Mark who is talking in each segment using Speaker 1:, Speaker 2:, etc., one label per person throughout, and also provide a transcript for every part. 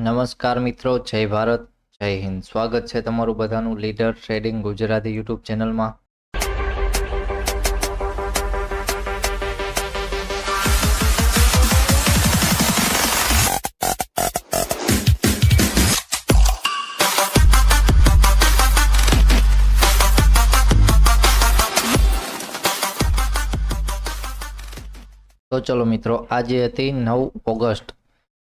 Speaker 1: નમસ્કાર મિત્રો, જય ભારત, જય હિન્દ. સ્વાગત છે તમારું બધાનું લીડર ટ્રેડિંગ ગુજરાતી યુટ્યુબ ચેનલમાં. તો ચલો મિત્રો, આજે હતી 9 ઓગસ્ટ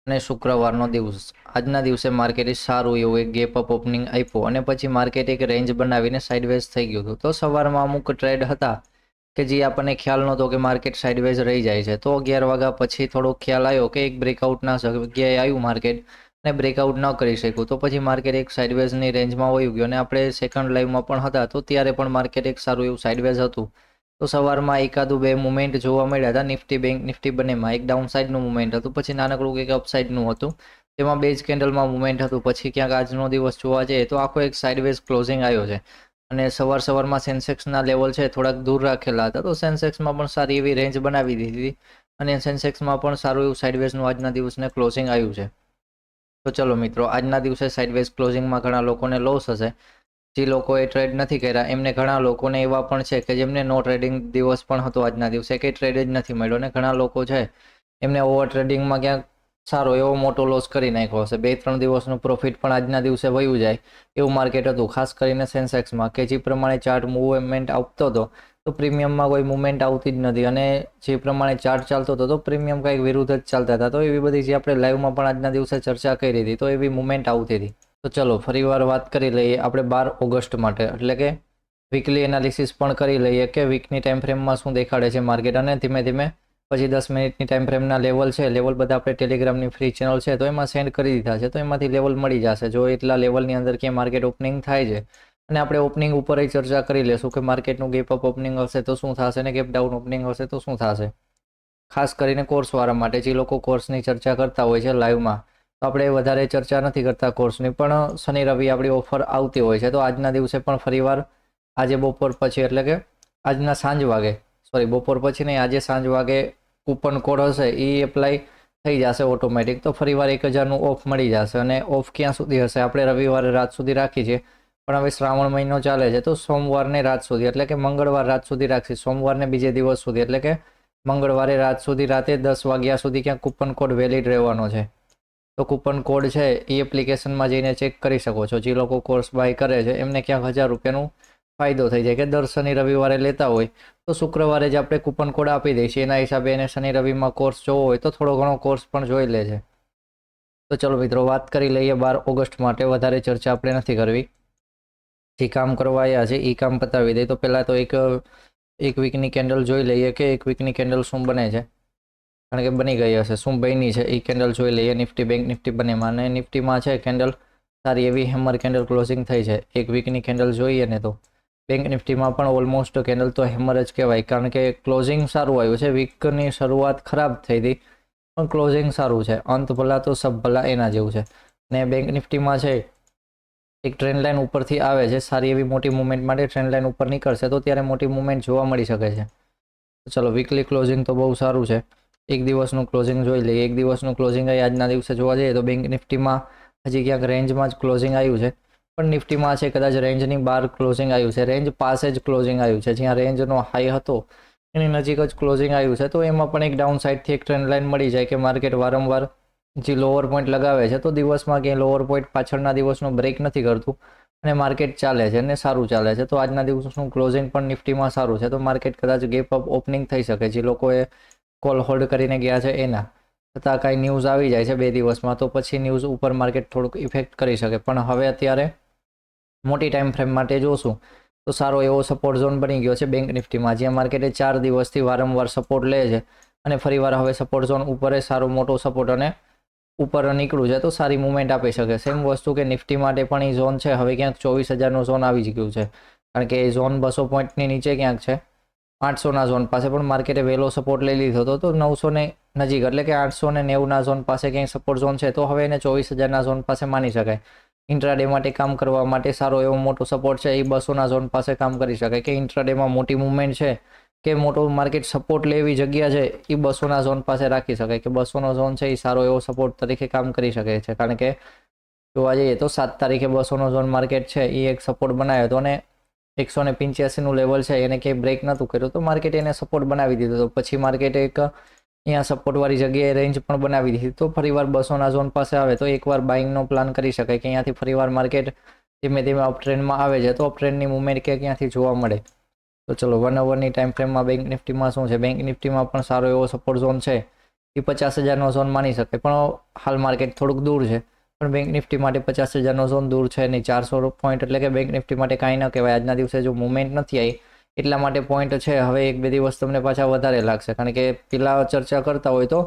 Speaker 1: અને શુક્રવારનો દિવસ. આજના દિવસે માર્કેટે સારું એવું એક ગેપ અપ ઓપનિંગ આપ્યું અને પછી માર્કેટ એક રેન્જ બનાવીને સાઇડવેઝ થઈ ગયું હતું. તો સવારમાં અમુક ટ્રેડ હતા કે જે આપણને ખ્યાલ નહોતો કે માર્કેટ સાઇડવેઝ રહી જાય છે. તો 11 વાગ્યા પછી થોડો ખ્યાલ આવ્યો કે એક બ્રેકઆઉટના જગ્યાએ આવ્યું માર્કેટ અને બ્રેકઆઉટ ન કરી શક્યું. તો પછી માર્કેટ એક સાઇડવેઝની રેન્જમાં વયું ગયું અને આપણે સેકન્ડ લાઈવમાં પણ હતા તો ત્યારે પણ માર્કેટ એક સારું એવું સાઇડવેઝ હતું. તો સવારમાં એકાદું બે મુવમેન્ટ જોવા મળ્યા હતા. નિફ્ટી બેંક નિફ્ટી બંનેમાં એક ડાઉન સાઇડનું મુવમેન્ટ હતું, પછી નાનકડું એક અપસાઇડનું હતું, તેમાં બે જ કેન્ડલમાં મુવમેન્ટ હતું. પછી ક્યાંક આજનો દિવસ જોવા જઈએ તો આખો એક સાઇડવેઝ ક્લોઝિંગ આવ્યો છે અને સવારમાં સેન્સેક્સના લેવલ છે થોડાક દૂર રાખેલા હતા. તો સેન્સેક્સમાં પણ સારી એવી રેન્જ બનાવી દીધી અને સેન્સેક્સમાં પણ સારું એવું સાઇડવેઝનું આજના દિવસને ક્લોઝિંગ આવ્યું છે. તો ચલો મિત્રો, આજના દિવસે સાઇડવેઝ ક્લોઝિંગમાં ઘણા લોકોને લોસ હશે. જે લોકોએ ટ્રેડ નથી કર્યા એમને ઘણા લોકોને એવા પણ છે કે જેમને નો ટ્રેડિંગ દિવસ પણ હતો. આજના દિવસે કંઈ ટ્રેડ જ નથી મળ્યો અને ઘણા લોકો છે એમને ઓવર ટ્રેડિંગમાં ક્યાંક સારો એવો મોટો લોસ કરી નાખ્યો હશે. 2-3 દિવસનું પ્રોફિટ પણ આજના દિવસે વયું જાય એવું માર્કેટ હતું, ખાસ કરીને સેન્સેક્સમાં, કે જે પ્રમાણે ચાર્ટ મૂવમેન્ટ આવતો હતો તો પ્રીમિયમમાં કોઈ મુવમેન્ટ આવતી જ નથી અને જે પ્રમાણે ચાર્ટ ચાલતો હતો તો પ્રીમિયમ કંઈક વિરુદ્ધ જ ચાલતા હતા. તો એવી બધી જે આપણે લાઈવમાં પણ આજના દિવસે ચર્ચા કરી હતી તો એવી મુવમેન્ટ આવતી હતી. તો ચલો ફરીવાર વાત કરી લઈએ આપણે 12 ઓગસ્ટ માટે, એટલે કે વીકલી એનાલિસિસ પણ કરી લઈએ કે વીકની ટાઈમ ફ્રેમમાં શું દેખાડે છે માર્કેટ અને ધીમે ધીમે પછી 10 મિનિટની ટાઈમ ફ્રેમના લેવલ છે, લેવલ બધા આપણે ટેલિગ્રામની ફ્રી ચેનલ છે તો એમાં સેન્ડ કરી દીધા છે. તો એમાંથી લેવલ મળી જશે. જો એટલા લેવલની અંદર ક્યાંય માર્કેટ ઓપનિંગ થાય છે અને આપણે ઓપનિંગ ઉપર ચર્ચા કરી લેશું કે માર્કેટનું ગેપ અપ ઓપનિંગ હશે તો શું થશે ને ગેપ ડાઉન ઓપનિંગ હશે તો શું થશે. ખાસ કરીને કોર્સવાળા માટે, જે લોકો કોર્સની ચર્ચા કરતા હોય છે લાઈવમાં, તો આપણે વધારે ચર્ચા નથી કરતા કોર્સની, પણ શનિ રવિ આપણી ઓફર આવતી હોય છે. તો આજના દિવસે પણ ફરીવાર આજે બપોર પછી, એટલે કે આજના સાંજ વાગે, બપોર પછી નહીં, આજે સાંજ વાગે કૂપન કોડ હશે એ એપ્લાય થઈ જશે ઓટોમેટિક. તો ફરીવાર 1000નું ઓફ મળી જશે અને ઓફ ક્યાં સુધી હશે? આપણે રવિવારે રાત સુધી રાખી છે, પણ હવે શ્રાવણ મહિનો ચાલે છે તો સોમવારને રાત સુધી, એટલે કે મંગળવાર રાત સુધી રાખી, સોમવારને બીજે દિવસ સુધી, એટલે કે મંગળવારે રાત સુધી રાતે 10 વાગ્યા સુધી ક્યાંક કૂપન કોડ વેલિડ રહેવાનો છે. તો કૂપન કોડ છે એ એપ્લિકેશનમાં જઈને ચેક કરી શકો છો. જે લોકો કોર્સ બાય કરે છે એમને ક્યાંક 1000 રૂપિયાનું ફાયદો થઈ જાય કે દર શનિ રવિવારે લેતા હોય તો શુક્રવારે જ આપણે કૂપન કોડ આપી દઈશું. એના હિસાબે એને શનિ રવિમાં કોર્સ જોવો હોય તો થોડો ઘણો કોર્સ પણ જોઈ લે છે. તો ચલો મિત્રો, વાત કરી લઈએ 12 ઓગસ્ટ માટે. વધારે ચર્ચા આપણે નથી કરવી, જે કામ કરવા આવ્યા છે એ કામ પતાવી દઈએ. તો પહેલાં તો એક વીકની કેન્ડલ જોઈ લઈએ કે એક વીકની કેન્ડલ શું બને છે, કારણ કે બની ગઈ હશે, શું બની છે એ કેન્ડલ જોઈ લઈએ. નિફ્ટી બેંક નિફ્ટી બંનેમાં, અને નિફ્ટીમાં છે કેન્ડલ સારી એવી હેમર કેન્ડલ ક્લોઝિંગ થઈ છે. એક વીકની કેન્ડલ જોઈએ ને તો બેંક નિફ્ટીમાં પણ ઓલમોસ્ટ કેન્ડલ તો હેમર જ કહેવાય, કારણ કે ક્લોઝિંગ સારું આવ્યું છે. વીકની શરૂઆત ખરાબ થઈ હતી પણ ક્લોઝિંગ સારું છે. અંત ભલા તો સબ ભલા એના જેવું છે. ને બેંક નિફ્ટીમાં છે એક ટ્રેન્ડ લાઇન ઉપરથી આવે છે, સારી એવી મોટી મુવમેન્ટ માટે ટ્રેન્ડ લાઇન ઉપર નીકળશે તો ત્યારે મોટી મુવમેન્ટ જોવા મળી શકે છે. ચલો, વીકલી ક્લોઝિંગ તો બહુ સારું છે. એક દિવસનું ક્લોઝિંગ જોઈ લઈએ. એક દિવસનું ક્લોઝિંગ આજના દિવસે જોવા જઈએ તો બેંક નિફ્ટીમાં હજી ક્યાંક રેન્જમાં જ ક્લોઝિંગ આવ્યું છે, પણ નિફ્ટીમાં છે કદાચ રેન્જની બહાર ક્લોઝિંગ આવ્યું છે, રેન્જ પાસે જ ક્લોઝિંગ આવ્યું છે. જ્યાં રેન્જનો હાઈ હતો એની નજીક જ ક્લોઝિંગ આવ્યું છે. તો એમાં પણ એક ડાઉન સાઇડથી એક ટ્રેન્ડ લાઇન મળી જાય કે માર્કેટ વારંવાર જે લોઅર પોઈન્ટ લગાવે છે તો દિવસમાં ક્યાંય લોઅર પોઈન્ટ પાછળના દિવસનો બ્રેક નથી કરતું અને માર્કેટ ચાલે છે અને સારું ચાલે છે. તો આજના દિવસનું ક્લોઝિંગ પણ નિફ્ટીમાં સારું છે. તો માર્કેટ કદાચ ગેપ અપ ઓપનિંગ થઈ શકે. જે લોકોએ કોલ હોલ્ડ કરીને ગયા છે એના છતાં કાંઈ ન્યૂઝ આવી જાય છે 2 દિવસમાં તો પછી ન્યૂઝ ઉપર માર્કેટ થોડુંક ઇફેક્ટ કરી શકે. પણ હવે અત્યારે મોટી ટાઈમ ફ્રેમ માટે જોશું તો સારો એવો સપોર્ટ ઝોન બની ગયો છે બેંક નિફ્ટીમાં, જ્યાં માર્કેટે 4 દિવસથી વારંવાર સપોર્ટ લે છે અને ફરીવાર હવે સપોર્ટ ઝોન ઉપર સારો મોટો સપોર્ટ અને ઉપર નીકળ્યું છે તો સારી મુવમેન્ટ આપી શકે. સેમ વસ્તુ કે નિફ્ટી માટે પણ એ ઝોન છે હવે ક્યાંક 24,000નો ઝોન આવી જ ગયું છે, કારણ કે એ ઝોન 200 પોઈન્ટની નીચે ક્યાંક છે. 800ના ઝોન પાસે પણ માર્કેટે વહેલો સપોર્ટ લઈ લીધો હતો તો 900ને નજીક, એટલે કે 890ના ઝોન પાસે ક્યાંય સપોર્ટ ઝોન છે તો હવે એને 24,000ના ઝોન પાસે માની શકાય. ઇન્ટ્રાડે માટે કામ કરવા માટે સારો એવો મોટો સપોર્ટ છે એ 200ના ઝોન પાસે કામ કરી શકાય કે ઇન્ટ્રાડેમાં મોટી મુવમેન્ટ છે કે મોટું માર્કેટ સપોર્ટ લે એવી જગ્યા છે એ 200ના ઝોન પાસે રાખી શકાય, કે 200નો ઝોન છે એ સારો એવો સપોર્ટ તરીકે કામ કરી શકે છે. કારણ કે જોવા જઈએ તો 7 તારીખે 200નો ઝોન માર્કેટ છે એ એક સપોર્ટ બનાવ્યો હતો અને 185નું લેવલ છે એને કંઈ બ્રેક નહોતું કર્યું તો માર્કેટ એને સપોર્ટ બનાવી દીધો. તો પછી માર્કેટ એક અહીંયા સપોર્ટવાળી જગ્યાએ રેન્જ પણ બનાવી દીધી. તો ફરીવાર 200ના ઝોન પાસે આવે તો એકવાર બાઇંગનો પ્લાન કરી શકાય કે અહીંયાથી ફરીવાર માર્કેટ ધીમે ધીમે અપ ટ્રેન્ડમાં આવે છે તો અપ ટ્રેન્ડની મુવમેન્ટ ક્યાંથી જોવા મળે. તો ચલો 1 અવરની ટાઈમ ફ્રેમમાં બેંક નિફ્ટીમાં શું છે? બેંક નિફ્ટીમાં પણ સારો એવો સપોર્ટ ઝોન છે એ 50,000નો ઝોન માની શકાય, પણ હાલ માર્કેટ થોડુંક દૂર છે. પણ બેંક નિફ્ટી માટે 50,000નો ઝોન દૂર છે નહીં. 400 પોઈન્ટ એટલે કે બેંક નિફ્ટી માટે કાંઈ ન કહેવાય. આજના દિવસે જો મુવમેન્ટ નથી આવી એટલા માટે પોઈન્ટ છે હવે 1-2 દિવસ તમને પાછા વધારે લાગશે. કારણ કે પેલા ચર્ચા કરતા હોય તો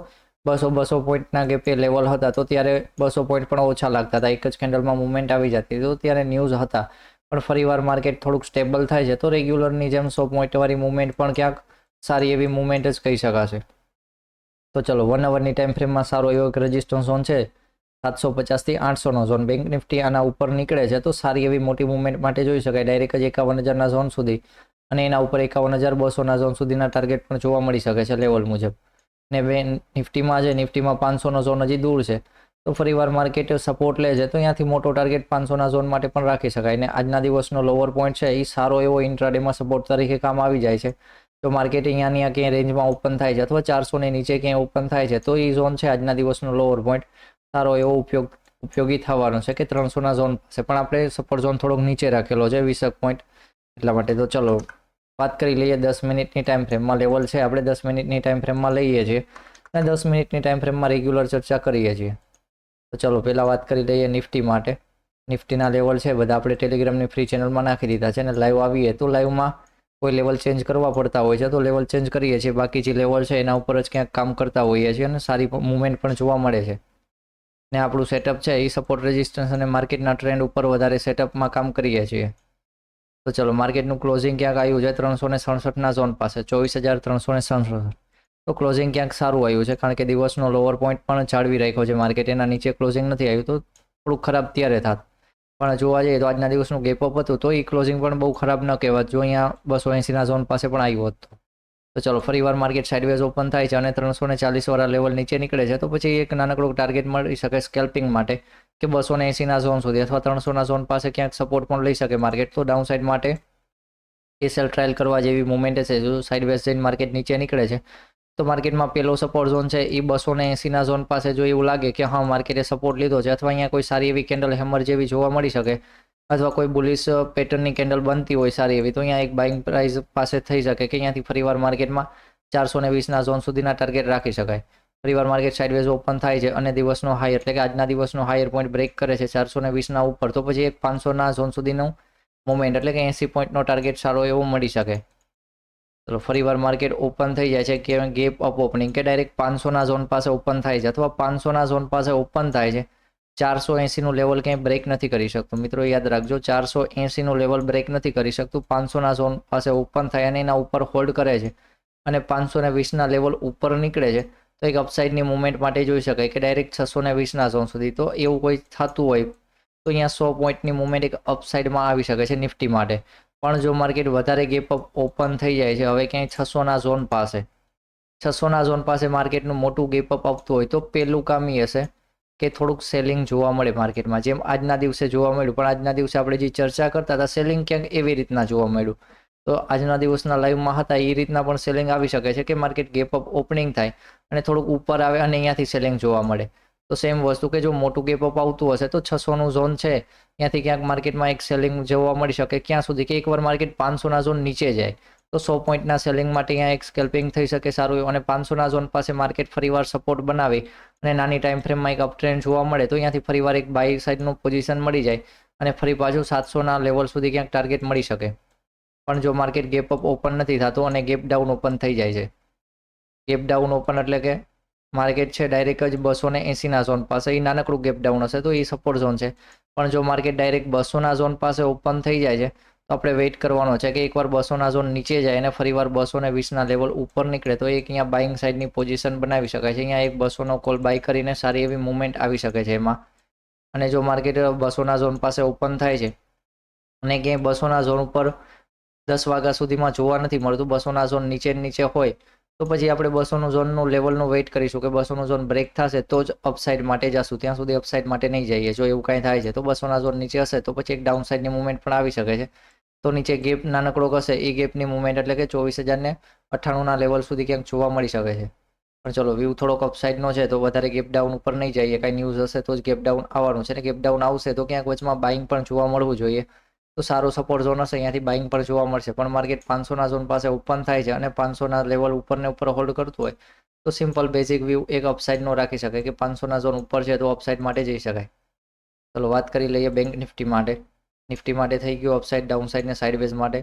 Speaker 1: 200 પોઈન્ટના ગેપે લેવલ હતા તો ત્યારે 200 પોઈન્ટ પણ ઓછા લાગતા હતા, એક જ કેન્ડલમાં મુવમેન્ટ આવી જતી તો ત્યારે ન્યૂઝ હતા. પણ ફરીવાર માર્કેટ થોડુંક સ્ટેબલ થાય છે તો રેગ્યુલરની જેમ 100 પોઈન્ટવાળી મુવમેન્ટ પણ ક્યાંક સારી એવી મુવમેન્ટ જ કહી શકાશે. તો ચલો 1 અવરની ટાઈમ ફ્રેમમાં સારો એવો એક રેઝિસ્ટન્સ ઝોન છે 750થી 800નો ઝોન. બેંક નિફ્ટી આના ઉપર નીકળે છે તો સારી એવી મોટી મુવમેન્ટ માટે જોઈ શકાય ડાયરેક્ટ જ 51,000ના ઝોન સુધી અને એના ઉપર 51,200ના ઝોન સુધીના ટાર્ગેટ પણ જોવા મળી શકે છે લેવલ મુજબ. ને નિફ્ટીમાં છે નિફ્ટીમાં 500નો ઝોન હજી દૂર છે તો ફરીવાર માર્કેટ સપોર્ટ લે છે તો અહીંયાથી મોટો ટાર્ગેટ 500ના ઝોન માટે પણ રાખી શકાય. ને આજના દિવસનો લોઅર પોઈન્ટ છે એ સારો એવો ઇન્ટ્રાડેમાં સપોર્ટ તરીકે કામ આવી જાય છે. જો માર્કેટ અહીંયા ક્યાંય રેન્જમાં ઓપન થાય છે અથવા 400ની નીચે ક્યાંય ઓપન થાય છે તો એ ઝોન છે આજના દિવસનો લોઅર પોઈન્ટ સારો એવો ઉપયોગી થવાનો છે કે 300ના ઝોન પાસે. પણ આપણે સપોર્ટ ઝોન થોડોક નીચે રાખેલો છે 20 પોઈન્ટ એટલા માટે. તો ચલો વાત કરી લઈએ 10 મિનિટની ટાઈમ ફ્રેમમાં. લેવલ છે આપણે 10 મિનિટની ટાઈમ ફ્રેમમાં લઈએ છીએ અને 10 મિનિટની ટાઈમ ફ્રેમમાં રેગ્યુલર ચર્ચા કરીએ છીએ. તો ચલો પહેલાં વાત કરી લઈએ નિફ્ટી માટે. નિફ્ટીના લેવલ છે બધા આપણે ટેલિગ્રામની ફ્રી ચેનલમાં નાખી દીધા છે અને લાઈવ આવીએ તો લાઈવમાં કોઈ લેવલ ચેન્જ કરવા પડતા હોય છે તો લેવલ ચેન્જ કરીએ છીએ. બાકી જે લેવલ છે એના ઉપર જ ક્યાંક કામ કરતા હોઈએ છીએ અને સારી મુવમેન્ટ પણ જોવા મળે છે. ને આપણું સેટઅપ છે એ સપોર્ટ રેઝિસ્ટન્સ અને માર્કેટના ટ્રેન્ડ ઉપર વધારે સેટઅપમાં કામ કરીએ છીએ. તો ચલો માર્કેટનું ક્લોઝિંગ ક્યાંક આવ્યું છે 367ના ઝોન પાસે 24,367. તો ક્લોઝિંગ ક્યાંક સારું આવ્યું છે કારણ કે દિવસનો લોઅર પોઈન્ટ પણ જાળવી રાખ્યો છે માર્કેટ. એના નીચે ક્લોઝિંગ નથી આવ્યું તો થોડુંક ખરાબ ત્યારે થાત. પણ જોવા જઈએ તો આજના દિવસનું ગેપ અપ હતું તો એ ક્લોઝિંગ પણ બહુ ખરાબ ન કહેવાત જો અહીંયા 280ના ઝોન પાસે પણ આવ્યું હતું. તો ચલો ફરીવાર માર્કેટ સાઇડવેઝ ઓપન થાય છે અને 340વાળા લેવલ નીચે નીકળે છે તો પછી એક નાનકડું ટાર્ગેટ મળી શકે સ્કેલ્પિંગ માટે કે 280ના ઝોન સુધી અથવા 300ના ઝોન પાસે ક્યાંક સપોર્ટ પણ લઈ શકે માર્કેટ. તો ડાઉન સાઇડ માટે એસએલ ટ્રાયલ કરવા જેવી મુવમેન્ટ છે. જો સાઇડવેઝ જઈને માર્કેટ નીચે નીકળે છે તો માર્કેટમાં પેલો સપોર્ટ ઝોન છે એ 280ના ઝોન પાસે જો એવું લાગે કે હા માર્કેટે સપોર્ટ લીધો છે અથવા અહીંયા કોઈ સારી એવી કેન્ડલ હેમર જેવી જોવા મળી શકે અથવા કોઈ બુલિશ પેટર્નની કેન્ડલ બનતી હોય સારી એવી તો અહીંયા એક બાઇંગ પ્રાઇસ પાસે થઈ શકે કે અહીંયાથી ફરીવાર માર્કેટમાં 420ના ઝોન સુધીના ટાર્ગેટ રાખી શકાય. ફરીવાર માર્કેટ સાઇડવેઝ ઓપન થાય છે અને દિવસનો હાઈ એટલે કે આજના દિવસનો હાયર પોઈન્ટ બ્રેક કરે છે 420ના ઉપર તો પછી એક 500ના ઝોન સુધીનું મોમેન્ટ એટલે કે 80 પોઈન્ટનો ટાર્ગેટ સારો એવો મળી શકે. ચલો ફરીવાર માર્કેટ ઓપન થઈ જાય છે કે ગેપ અપ ઓપનિંગ કે ડાયરેક્ટ 500ના ઝોન પાસે ઓપન થાય છે અથવા 500ના ઝોન પાસે ઓપન થાય છે 480નું લેવલ ક્યાંય બ્રેક નથી કરી શકતું. મિત્રો યાદ રાખજો 480નું લેવલ બ્રેક નથી કરી શકતું. 500ના ઝોન પાસે ઓપન થાય અને એના ઉપર હોલ્ડ કરે છે અને 520ના લેવલ ઉપર નીકળે છે તો એક અપસાઇડની મુવમેન્ટ માટે જોઈ શકાય કે ડાયરેક્ટ 620ના ઝોન સુધી. તો એવું કોઈ થતું હોય તો અહીંયા 100 પોઈન્ટની મુવમેન્ટ એક અપસાઇડમાં આવી શકે છે નિફ્ટી માટે. પણ જો માર્કેટ વધારે ગેપ અપ ઓપન થઈ જાય છે હવે ક્યાંય 600ના ઝોન પાસે 600ના ઝોન પાસે માર્કેટનું મોટું ગેપ અપ આવતું હોય તો પહેલું કામ એ હશે કે થોડુંક સેલિંગ જોવા મળે માર્કેટમાં જેમ આજના દિવસે જોવા મળ્યું. પણ આજના દિવસે આપણે જે ચર્ચા કરતા હતા સેલિંગ ક્યાંક એવી રીતના જોવા મળ્યું. તો આજના દિવસના લાઈવમાં હતા એ રીતના પણ સેલિંગ આવી શકે છે કે માર્કેટ ગેપ અપ ઓપનિંગ થાય અને થોડુંક ઉપર આવે અને અહીંયાથી સેલિંગ જોવા મળે. તો સેમ વસ્તુ કે જો મોટું ગેપ અપ આવતું હશે તો 600નું ઝોન છે ત્યાંથી ક્યાંક માર્કેટમાં એક સેલિંગ જોવા મળી શકે ક્યાં સુધી કે એકવાર માર્કેટ 500ના ઝોન નીચે જાય તો 100 પોઈન્ટના સેલિંગ માટે અહીંયા એક સ્કેલ્પિંગ થઈ શકે સારું અને 500ના ઝોન પાસે માર્કેટ ફરીવાર સપોર્ટ બનાવી અને નાની ટાઈમ ફ્રેમમાં એક અપટ્રેન્ડ જોવા મળે તો અહીંયાથી ફરીવાર એક બાય સાઇડનું પોઝિશન મળી જાય અને ફરી પાછું 700ના લેવલ સુધી ક્યાંક ટાર્ગેટ મળી શકે. પણ જો માર્કેટ ગેપ અપ ઓપન નથી થતું અને ગેપ ડાઉન ઓપન થઈ જાય છે ગેપ ડાઉન ઓપન એટલે કે માર્કેટ છે ડાયરેક્ટ જ 280ના ઝોન પાસે એ નાનકડું ગેપ ડાઉન હશે તો એ સપોર્ટ ઝોન છે. પણ જો માર્કેટ ડાયરેક્ટ 200ના ઝોન પાસે ઓપન થઈ જાય છે તો આપણે વેઇટ કરવાનો છે કે એકવાર 200ના ઝોન નીચે જાય અને ફરીવાર 220ના લેવલ ઉપર નીકળે તો એક અહીંયા બાઇંગ સાઇડની પોઝિશન બનાવી શકાય છે. અહીંયા એક 200નો કોલ બાય કરીને સારી એવી મુવમેન્ટ આવી શકે છે એમાં. અને જો માર્કેટ 200ના ઝોન પાસે ઓપન થાય છે અને ક્યાંય 200ના ઝોન ઉપર 10 વાગ્યા સુધીમાં જોવા નથી મળતું, 200ના ઝોન નીચે હોય તો પછી આપણે 200નું ઝોનનું લેવલનું વેઇટ કરીશું કે 200નું ઝોન બ્રેક થશે તો જ અપસાઇડ માટે જશું, ત્યાં સુધી અપસાઇડ માટે નહીં જઈએ. જો એવું કાંઈ થાય છે તો 200ના ઝોન નીચે હશે તો પછી એક ડાઉનસાઇડની મુવમેન્ટ પણ આવી શકે છે. તો નીચે ગેપ નાનકડો હશે, એ ગેપની મુવમેન્ટ એટલે કે 24,098ના લેવલ સુધી ક્યાંક જોવા મળી શકે છે. પણ ચલો વ્યૂ થોડોક અપસાઇડનો છે તો વધારે ગેપ ડાઉન ઉપર નહીં જઈએ, કાંઈ ન્યૂઝ હશે તો જ ગેપ ડાઉન આવવાનું છે. અને ગેપ ડાઉન આવશે તો ક્યાંક વચમાં બાઇંગ પણ જોવા મળવું જોઈએ. તો સારો સપોર્ટ ઝોન હશે, અહીંયાથી બાઇંગ પણ જોવા મળશે. પણ માર્કેટ 500ના ઝોન પાસે ઓપન થાય છે અને 500ના લેવલ ઉપરને ઉપર હોલ્ડ કરતું હોય તો સિમ્પલ બેઝિક વ્યૂ એક અપસાઇડનો રાખી શકાય કે 500ના ઝોન ઉપર છે તો અપસાઇડ માટે જઈ શકાય. ચલો વાત કરી લઈએ બેંક નિફ્ટી માટે. નિફ્ટી માટે થઈ ગયું અપસાઇડ, ડાઉનસાઇડ ને સાઇડવેઝ માટે.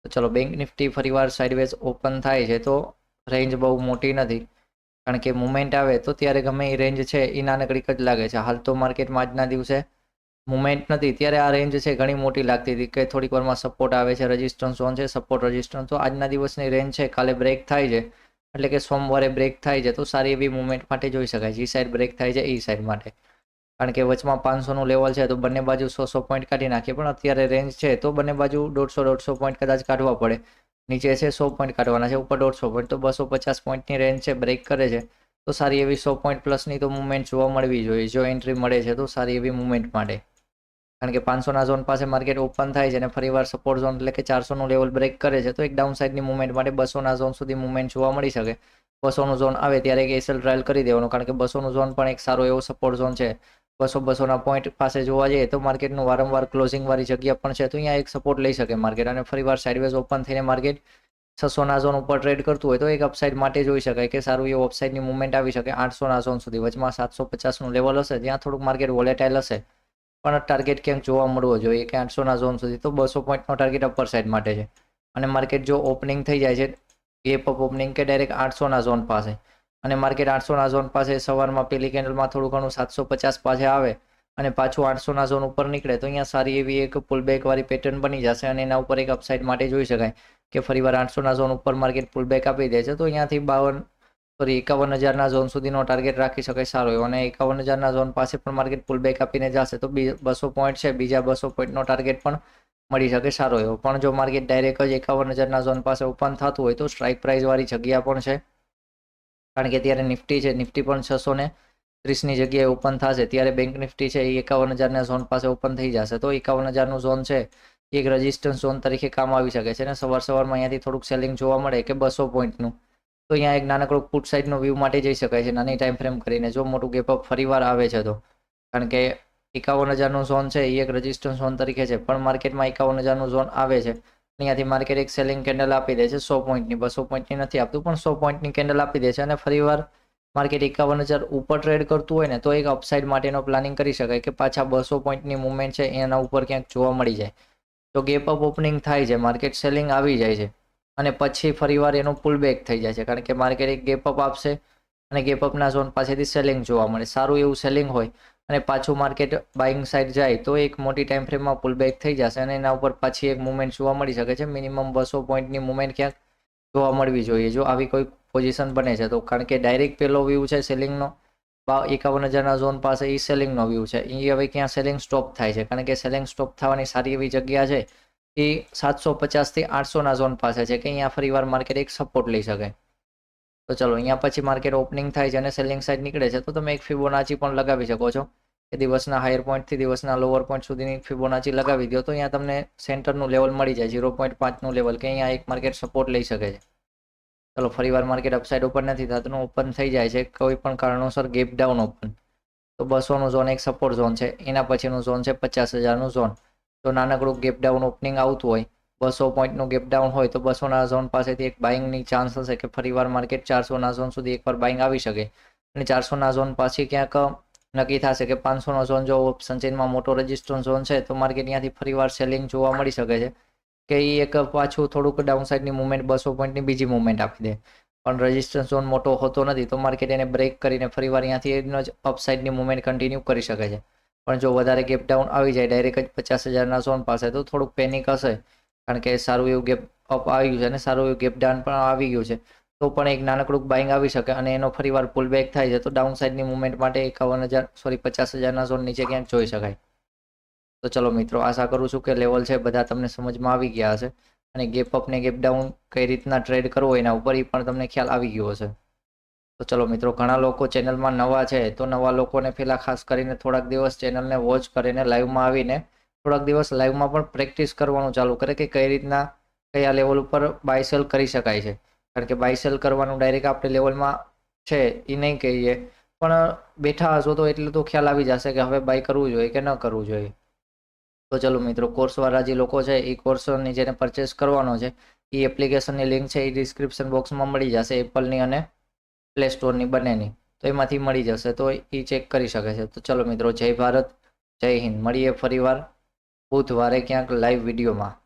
Speaker 1: તો ચલો બેંક નિફ્ટી ફરીવાર સાઇડવેઝ ઓપન થાય છે તો રેન્જ બહુ મોટી નથી, કારણ કે મુવમેન્ટ આવે તો ત્યારે ગમે એ રેન્જ છે એ નાનકડી જ લાગે છે. હાલ તો માર્કેટમાં આજના દિવસે મુવમેન્ટ નથી ત્યારે આ રેન્જ છે ઘણી મોટી લાગતી હતી કે થોડીક વારમાં સપોર્ટ આવે છે, રેઝિસ્ટન્સ ઝોન છે, સપોર્ટ રેઝિસ્ટન્સ. તો આજના દિવસની રેન્જ છે કાલે બ્રેક થાય છે, એટલે કે સોમવારે બ્રેક થાય છે તો સારી એવી મુવમેન્ટ માટે જોઈ શકાય. જે સાઈડ બ્રેક થાય છે એ સાઈડ માટે, કારણ કે વચમાં 500નું લેવલ છે તો બંને બાજુ 100 પોઈન્ટ કાઢી નાખીએ, પણ અત્યારે રેન્જ છે તો બંને બાજુ 150 પોઈન્ટ કદાચ કાઢવા પડે. નીચે છે 100 પોઈન્ટ કાઢવાના છે, ઉપર 150 પોઈન્ટ, તો 250 પોઈન્ટની રેન્જ છે બ્રેક કરે છે તો સારી એવી 100 પોઈન્ટ પ્લસની તો મુવમેન્ટ જોવા મળવી જોઈએ. જો એન્ટ્રી મળે છે તો સારી એવી મુવમેન્ટ માટે, કારણ કે 500ના ઝોન પાસે માર્કેટ ઓપન થાય છે અને ફરીવાર સપોર્ટ ઝોન એટલે કે 400નું લેવલ બ્રેક કરે છે તો એક ડાઉન સાઇડની મુવમેન્ટ માટે 200ના ઝોન સુધી મુવમેન્ટ જોવા મળી શકે. 200નું ઝોન આવે ત્યારે એક એસએલ ટ્રાયલ કરી દેવાનું, કારણ કે 200નું ઝોન પણ એક સારો એવો સપોર્ટ ઝોન છે. 200-200ના પોઈન્ટ પાસે જોવા જઈએ તો માર્કેટનું વારંવાર ક્લોઝિંગ વાળી જગ્યા પણ છે, તો અહીંયા એક સપોર્ટ લઈ શકે માર્કેટ. અને ફરીવાર સાઇડવેઝ ઓપન થઈને માર્કેટ 600ના ઝોન ઉપર ટ્રેડ કરતું હોય તો એક અપસાઇડ માટે જોઈ શકાય કે સારું એવું અપસાઇડની મુવમેન્ટ આવી શકે 800ના ઝોન સુધી. વચમાં 750નું લેવલ હશે ત્યાં થોડુંક માર્કેટ વોલેટાઇલ હશે, પણ ટાર્ગેટ ક્યાંક જોવા મળવો જોઈએ કે 800ના ઝોન સુધી. તો 200 પોઈન્ટનો ટાર્ગેટ અપર સાઇડ માટે છે. અને માર્કેટ જો ઓપનિંગ થઈ જાય છે ગેપ અપ ઓપનિંગ કે ડાયરેક્ટ 800ના ઝોન પાસે, અને માર્કેટ 800ના ઝોન પાસે સવારમાં પેલી કેન્ડલમાં થોડું ઘણું 750 પાસે આવે અને પાછું 800ના ઝોન ઉપર નીકળે તો અહીંયા સારી એવી એક પુલબેક વાળી પેટર્ન બની જશે અને એના ઉપર એક અપસાઇડ માટે જોઈ શકાય કે ફરીવાર 800ના ઝોન ઉપર માર્કેટ પુલબેક આપી દે છે તો અહીંયાથી 51,000ના ઝોન સુધીનો ટાર્ગેટ રાખી શકાય સારો એવો. અને 51,000ના ઝોન પાસે પણ માર્કેટ પુલબેક આપીને જશે તો 200 પોઈન્ટ છે, બીજા 200 પોઈન્ટનો ટાર્ગેટ પણ મળી શકે સારો એવો. પણ જો માર્કેટ ડાયરેક્ટ જ 51,000ના ઝોન પાસે ઓપન થતું હોય તો સ્ટ્રાઇક પ્રાઇસ વાળી જગ્યા પણ છે, કારણ કે ત્યારે નિફ્ટી છે, નિફ્ટી પણ 630ની જગ્યાએ ઓપન થશે ત્યારે બેંક નિફ્ટી છે એ 51,000ના ઝોન પાસે ઓપન થઈ જશે તો 51,000નું ઝોન છે એક રેઝિસ્ટન્સ ઝોન તરીકે કામ આવી શકે છે. અને સવારમાં અહીંયાથી થોડુંક સેલિંગ જોવા મળે કે 200 પોઈન્ટનું તો અહીંયા એક નાનકડો પુટ સાઇડનો વ્યૂ માટે જઈ શકાય છે નાની ટાઈમ ફ્રેમ કરીને, જો મોટું ગેપઅપ ફરીવાર આવે છે તો. કારણ કે 51,000નું ઝોન છે એ એક રેઝિસ્ટન્સ ઝોન તરીકે છે, પણ માર્કેટમાં 51,000નું ઝોન આવે છે, અહીંયાથી માર્કેટ એક સેલિંગ કેન્ડલ આપી દે છે 100 પોઈન્ટની, 200 પોઈન્ટની નથી આપતું પણ 100 પોઈન્ટની કેન્ડલ આપી દે છે અને ફરીવાર માર્કેટ 51,000 ઉપર ટ્રેડ કરતું હોય ને તો એક અપસાઇડ માટેનો પ્લાનિંગ કરી શકાય કે પાછા 200 પોઈન્ટની મુવમેન્ટ છે એના ઉપર ક્યાંક જોવા મળી જાય. તો ગેપ અપ ઓપનિંગ થાય છે, માર્કેટ સેલિંગ આવી જાય છે અને પછી ફરીવાર એનું પુલ બેક થઈ જાય છે, કારણ કે માર્કેટ એક ગેપ અપ આપશે અને ગેપ અપના ઝોન પાસેથી સેલિંગ જોવા મળે, સારું એવું સેલિંગ હોય અને પાછું માર્કેટ બાઇંગ સાઇડ જાય તો એક મોટી ટાઈમ ફ્રેમમાં પુલ બેક થઈ જશે અને એના ઉપર પાછી એક મુવમેન્ટ જોવા મળી શકે છે. મિનિમમ 200 પોઈન્ટની મુવમેન્ટ ક્યાંક જોવા મળવી જોઈએ જો આવી કોઈ પોઝિશન બને છે તો, કારણ કે ડાયરેક્ટ પેલો વ્યૂ છે સેલિંગનો 51,000ના ઝોન પાસે એ સેલિંગનો વ્યૂ છે, એ હવે ક્યાં સેલિંગ સ્ટોપ થાય છે, કારણ કે સેલિંગ સ્ટોપ થવાની સારી એવી જગ્યા છે એ 750થી 800ના ઝોન પાસે છે કે અહીંયા ફરીવાર માર્કેટ એક સપોર્ટ લઈ શકે. તો ચલો અહીંયા પછી માર્કેટ ઓપનિંગ થાય છે અને સેલિંગ સાઇડ નીકળે છે તો તમે એક ફિબોનાચી પણ લગાવી શકો છો કે દિવસના હાયર પોઈન્ટથી દિવસના લોઅર પોઈન્ટ સુધીની ફિબોનાચી લગાવી દો તો અહીંયા તમને સેન્ટરનું લેવલ મળી જાય 0.5નું લેવલ કે અહીંયા એક માર્કેટ સપોર્ટ લઈ શકે છે. ચલો ફરીવાર માર્કેટ અપસાઇડ ઉપર નથી થતું, ઓપન થઈ જાય છે કોઈ પણ કારણોસર ગેપ ડાઉન ઓપન, તો 200નું ઝોન એક સપોર્ટ ઝોન છે, એના પછીનું ઝોન છે 50,000નું ઝોન. તો નાનકડું ગેપ ડાઉન ઓપનિંગ આવતું હોય 200 પોઈન્ટનું ગેપ ડાઉન હોય તો 200ના ઝોન પાસેથી એક બાઇંગની ચાન્સ હશે કે ફરીવાર માર્કેટ 400ના ઝોન સુધી એકવાર બાઇંગ આવી શકે અને 400ના ઝોન પાછી ક્યાંક નક્કી થશે કે 500નો ઝોન જો સંચિનમાં મોટો રેઝિસ્ટન્સ ઝોન છે તો માર્કેટ ત્યાંથી ફરીવાર સેલિંગ જોવા મળી શકે છે કે એ એક પાછું થોડુંક ડાઉનસાઇડની મુવમેન્ટ 200 પોઈન્ટની બીજી મુવમેન્ટ આપી દે, પણ રેઝિસ્ટન્સ ઝોન મોટો હોતો નથી તો માર્કેટ એને બ્રેક કરીને ફરીવાર અહીંયાથી એનો જ અપસાઇડની મુવમેન્ટ કન્ટિન્યુ કરી શકે છે. પણ જો વધારે ગેપ ડાઉન આવી જાય ડાયરેક્ટ જ 50,000ના ઝોન પાસે તો થોડુંક પેનિક હશે, કારણ કે સારું એવું ગેપ અપ આવી ગયું છે અને સારું એવું ગેપ ડાઉન પણ આવી ગયું છે તો પણ એક નાનકડું બાઇંગ આવી શકે અને એનો ફરીવાર પુલ બેક થાય છે તો ડાઉન સાઇડની મુવમેન્ટ માટે 50,000ના ઝોન નીચે ક્યાંક જોઈ શકાય. તો ચલો મિત્રો, આશા કરું છું કે લેવલ છે બધા તમને સમજમાં આવી ગયા હશે. અને ગેપ અપ ને ગેપ ડાઉન કઈ રીતના ટ્રેડ કરવો એના ઉપર એ પણ તમને ખ્યાલ આવી ગયો હશે. તો ચલો મિત્રો, ઘણા લોકો ચેનલમાં નવા છે તો નવા લોકોને પહેલા ખાસ કરીને થોડાક દિવસ ચેનલને વોચ કરીને લાઈવમાં આવીને થોડાક દિવસ લાઈવમાં પણ પ્રેક્ટિસ કરવાનું ચાલુ કરે કે કઈ રીતના કયા લેવલ ઉપર બાય સેલ કરી શકાય છે. કારણ કે બાય સેલ કરવાનું ડાયરેક્ટ આપણે લેવલમાં છે એ નહીં કહીએ, પણ બેઠા હશો તો એટલું તો ખ્યાલ આવી જશે કે હવે બાય કરવું જોઈએ કે ન કરવું જોઈએ. તો ચલો મિત્રો, કોર્સવાળા જે લોકો છે એ કોર્સની જેને પરચેસ કરવાનો છે એ એપ્લિકેશનની લિંક છે એ ડિસ્ક્રિપ્શન બોક્સમાં મળી જશે, એપલની અને પ્લે સ્ટોરની બંનેની. તો એમાંથી મળી જશે, તો એ ચેક કરી શકે છે. તો ચલો મિત્રો, જય ભારત, જય હિન્દ. મળીએ ફરીવાર બુધવારે ક્યાંક લાઈવ વિડીયોમાં.